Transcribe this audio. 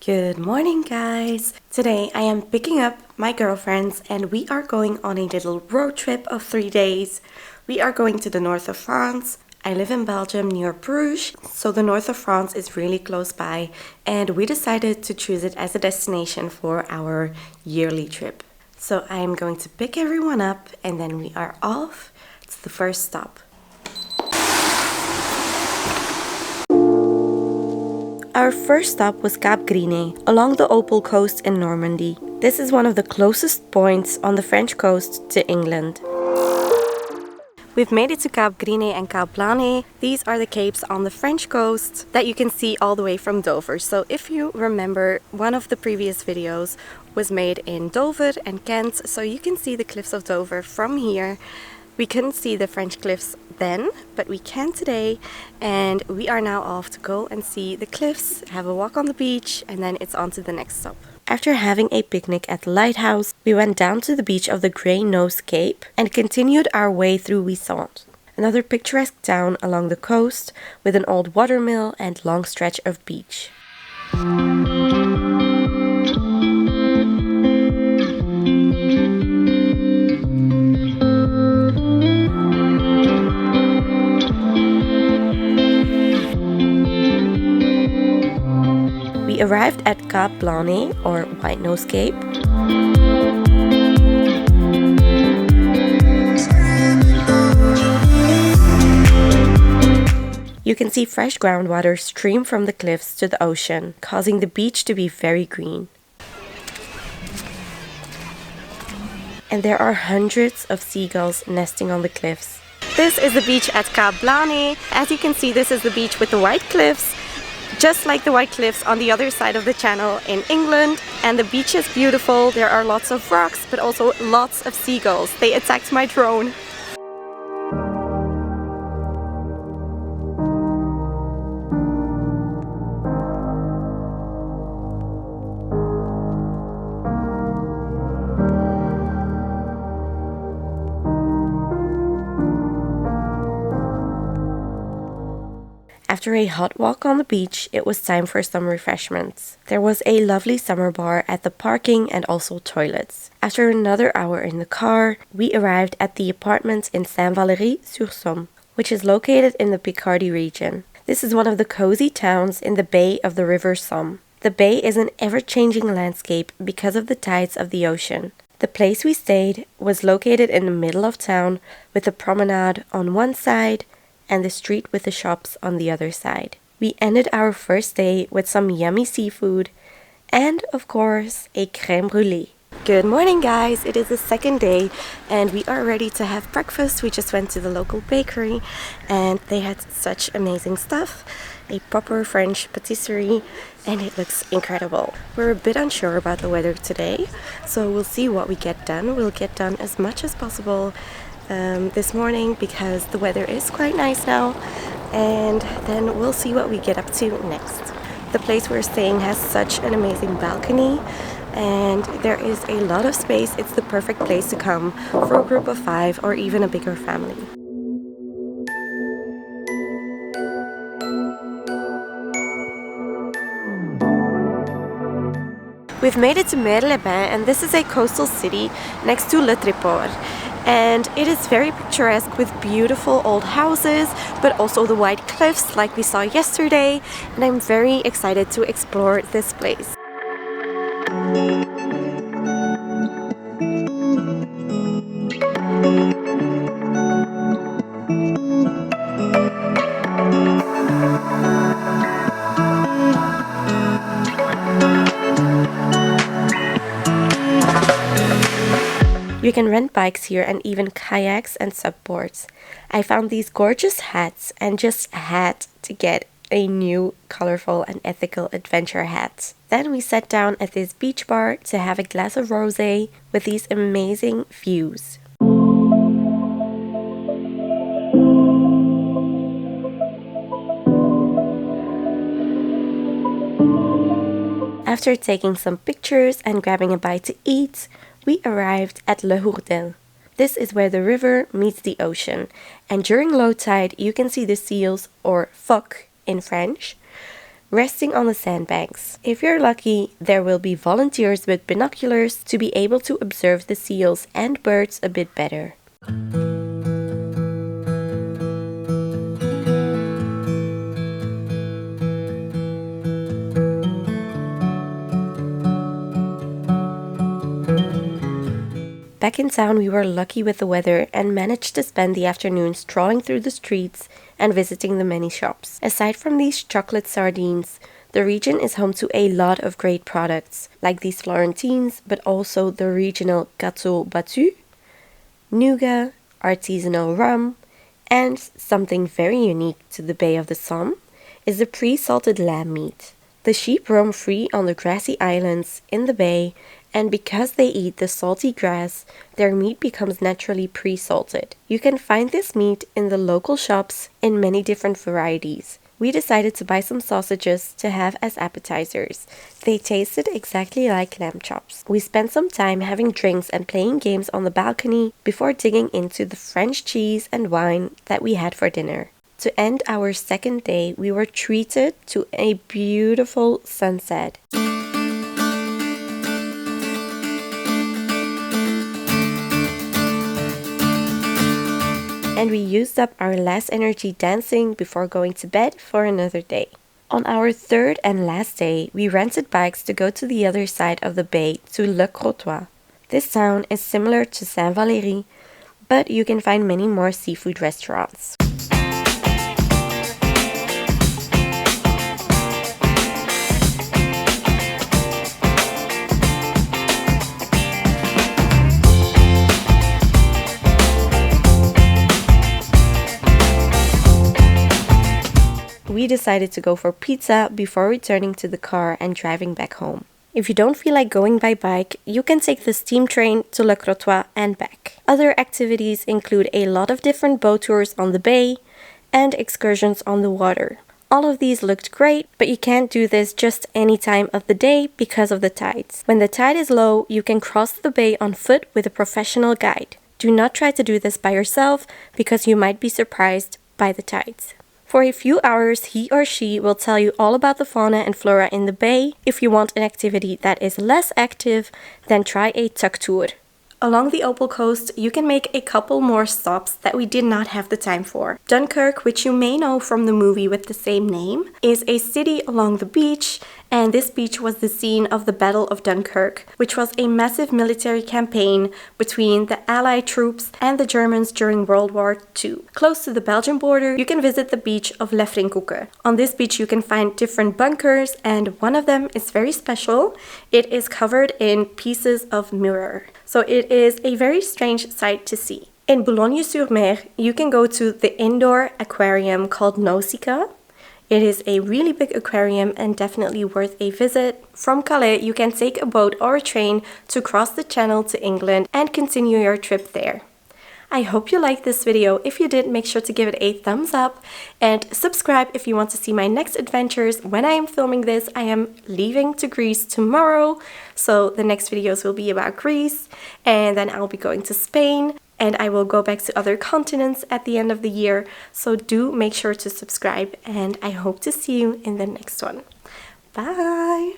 Good morning, guys! Today I am picking up my girlfriends and we are going on a little road trip of 3 days. We are going to the north of France. I live in Belgium near Bruges, so the north of France is really close by, and we decided to choose it as a destination for our yearly trip. So I am going to pick everyone up and then we are off to the first stop. Our first stop was Cap Griz-Nez, along the Opal Coast in Normandy. This is one of the closest points on the French coast to England. We've made it to Cap Griz-Nez and Cap Blanc-Nez. These are the capes on the French coast that you can see all the way from Dover. So if you remember, one of the previous videos was made in Dover and Kent, so you can see the cliffs of Dover from here. We couldn't see the French cliffs then, but we can today, and we are now off to go and see the cliffs, have a walk on the beach, and then it's on to the next stop. After having a picnic at the lighthouse, we went down to the beach of the Griz-Nez Cape and continued our way through Ouessant, another picturesque town along the coast with an old watermill and long stretch of beach. We arrived at Cap Blanc-Nez, or White Nose Cape. You can see fresh groundwater stream from the cliffs to the ocean, causing the beach to be very green. And there are hundreds of seagulls nesting on the cliffs. This is the beach at Cap Blanc-Nez. As you can see, this is the beach with the white cliffs, just like the white cliffs on the other side of the channel in England. And the beach is beautiful. There are lots of rocks, but also lots of seagulls. They attacked my drone. After a hot walk on the beach, it was time for some refreshments. There was a lovely summer bar at the parking and also toilets. After another hour in the car, we arrived at the apartment in Saint-Valéry-Sur-Somme, which is located in the Picardy region. This is one of the cozy towns in the bay of the river Somme. The bay is an ever-changing landscape because of the tides of the ocean. The place we stayed was located in the middle of town with a promenade on one side and the street with the shops on the other side. We ended our first day with some yummy seafood and, of course, a crème brûlée. Good morning, guys! It is the second day and we are ready to have breakfast. We just went to the local bakery and they had such amazing stuff. A proper French patisserie, and it looks incredible. We're a bit unsure about the weather today, so we'll see what we get done. We'll get done as much as possible this morning because the weather is quite nice now, and then we'll see what we get up to next. The place we're staying has such an amazing balcony and there is a lot of space. It's the perfect place to come for a group of 5 or even a bigger family. We've made it to Mers-Les-Bains, and this is a coastal city next to Le Tréport. And it is very picturesque with beautiful old houses, but also the white cliffs like we saw yesterday. And I'm very excited to explore this place. You can rent bikes here and even kayaks and subboards. I found these gorgeous hats and just had to get a new colorful and ethical adventure hat. Then we sat down at this beach bar to have a glass of rosé with these amazing views. After taking some pictures and grabbing a bite to eat, we arrived at Le Hourdel. This is where the river meets the ocean, and during low tide you can see the seals, or phoques in French, resting on the sandbanks. If you're lucky, there will be volunteers with binoculars to be able to observe the seals and birds a bit better. Back in town, we were lucky with the weather and managed to spend the afternoon strolling through the streets and visiting the many shops. Aside from these chocolate sardines, the region is home to a lot of great products, like these Florentines, but also the regional gâteau battu, nougat, artisanal rum, and something very unique to the Bay of the Somme is the pre-salted lamb meat. The sheep roam free on the grassy islands in the bay, and because they eat the salty grass, their meat becomes naturally pre-salted. You can find this meat in the local shops in many different varieties. We decided to buy some sausages to have as appetizers. They tasted exactly like lamb chops. We spent some time having drinks and playing games on the balcony before digging into the French cheese and wine that we had for dinner. To end our second day, we were treated to a beautiful sunset. And we used up our last energy dancing before going to bed for another day. On our third and last day, we rented bikes to go to the other side of the bay to Le Crotoy. This town is similar to Saint-Valéry, but you can find many more seafood restaurants. We decided to go for pizza before returning to the car and driving back home. If you don't feel like going by bike, you can take the steam train to Le Crotoy and back. Other activities include a lot of different boat tours on the bay and excursions on the water. All of these looked great, but you can't do this just any time of the day because of the tides. When the tide is low, you can cross the bay on foot with a professional guide. Do not try to do this by yourself because you might be surprised by the tides. For a few hours, he or she will tell you all about the fauna and flora in the bay. If you want an activity that is less active, then try a tuk tour. Along the Opal Coast, you can make a couple more stops that we did not have the time for. Dunkirk, which you may know from the movie with the same name, is a city along the beach, and this beach was the scene of the Battle of Dunkirk, which was a massive military campaign between the Allied troops and the Germans during World War II. Close to the Belgian border, you can visit the beach of Lefrinkoeke. On this beach, you can find different bunkers, and one of them is very special. It is covered in pieces of mirror. So it is a very strange sight to see. In Boulogne-sur-Mer, you can go to the indoor aquarium called Nausicaa. It is a really big aquarium and definitely worth a visit. From Calais, you can take a boat or a train to cross the channel to England and continue your trip there. I hope you liked this video. If you did, make sure to give it a thumbs up and subscribe if you want to see my next adventures. When I am filming this, I am leaving to Greece tomorrow, so the next videos will be about Greece, and then I'll be going to Spain, and I will go back to other continents at the end of the year. So do make sure to subscribe, and I hope to see you in the next one. Bye!